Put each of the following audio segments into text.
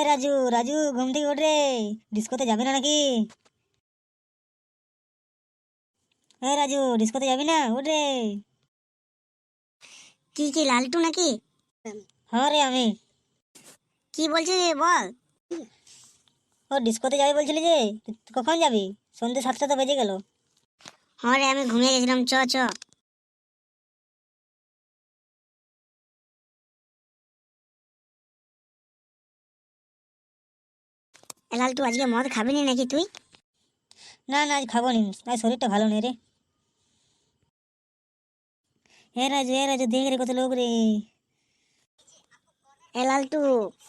রাজু রাজু, ঘুম থেকে উঠ রে। ডিস্কোতে যাবি না নাকি? রাজু, ডিস্কোতে যাবি না? উঠ রে। কি কি লালটু নাকি? হ্যাঁ রে, আমি। কি বলছিস বল। ডিস্কোতে যাবি বলছিলি যে, তুই কখন যাবি? সন্ধ্যে 7টা তো বেজে গেল। হ্যাঁ রে, আমি ঘুমিয়ে গেছিলাম, চ চ। লালটু, আজকে মদ খাবি নি নাকি তুই? না না, আজ খাবো নি, আজ শরীরটা ভালো নেই রে। রাজু, রাজু, দেখ রে কত লোক রে। লালটু,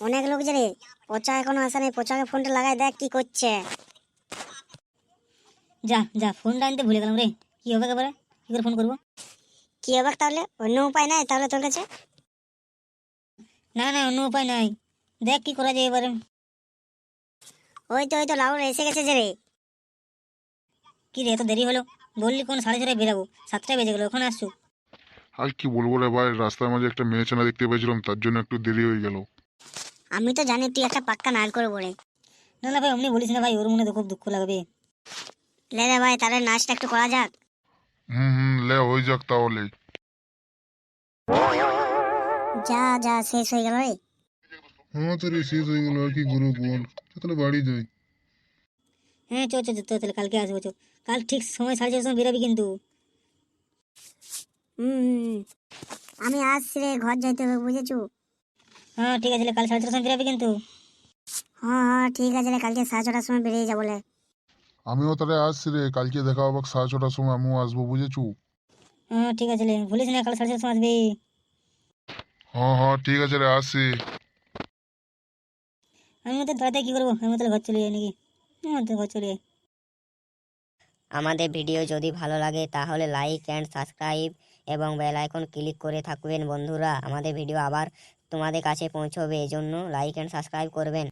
অনেক লোক যে রে। পচা এখনো আসে নাই, পচাকে ফোনটা লাগাই দেখ কি করছে। যা যা, ফোনটা আনতে ভুলে গেলাম রে। কি হবে এবারে? কি করে ফোন করবো? কি হবে তাহলে? অন্য উপায় নাই তাহলে তোর কাছে? না না, অন্য উপায় নাই। দেখ কি করা যায় এবারে। ওই তো লাউড এসে গেছে যে রে। কি রে, এত দেরি হলো? বললি কোন 6:30 বেরাবো, 7টা বেজে গেলো, ওখানে আসছো। আর কি বলবো রে ভাই, রাস্তার মাঝে একটা মেয়ে চেনা দেখতে পেয়েছিলাম, তার জন্য একটু দেরি হয়ে গেল। আমি তো জানি তুই একটা পাক্কা নাল করবো রে। না না ভাই, অমনি বলিস না ভাই, ওর মনে তো খুব দুঃখ লাগবে। লে রে ভাই, তাহলে নাচটা একটু করা যাক। লে হয়ে যাক তাহলে। যা যা, শেষ হয়ে গেল রে। হ্যাঁ তো রে, শেষ হয়ে গেল, আর কি করবো বল। তাহলে বাড়ি যাই। চো চো চো, তাহলে কালকে আসবো চো। কাল ঠিক সময় 6:30টার সময় বেরাবি কিন্তু। হুম, আমি আসছি রে, ঘর যাইতে হবে বুঝেছু। হ্যাঁ ঠিক আছে, কাল 6:30টার সময় বেরাবি কিন্তু। হ্যাঁ হ্যাঁ ঠিক আছে রে, কালকে 6:30টার সময় বেরিয়ে যাবো রে। আমিও তাহলে আসছি রে, কালকে দেখা হবে 6:30টার সময়, আমিও আসবো বুঝেছু। হ্যাঁ ঠিক আছে রে, ভুলিস না কাল 6:30টার সময় আসবি। হ্যাঁ হ্যাঁ ঠিক আছে রে, আসছি। আমি তো তাড়াতাড়ি কি করবো, আমি তাহলে ঘর চলে যাই নাকি? তো ঘর চলে যাই। আমাদের ভিডিও যদি ভালো লাগে তাহলে লাইক অ্যান্ড সাবস্ক্রাইব এবং বেল আইকন ক্লিক করে থাকবেন বন্ধুরা। আমাদের ভিডিও আবার তোমাদের কাছে পৌঁছবে, এজন্য লাইক অ্যান্ড সাবস্ক্রাইব করবেন।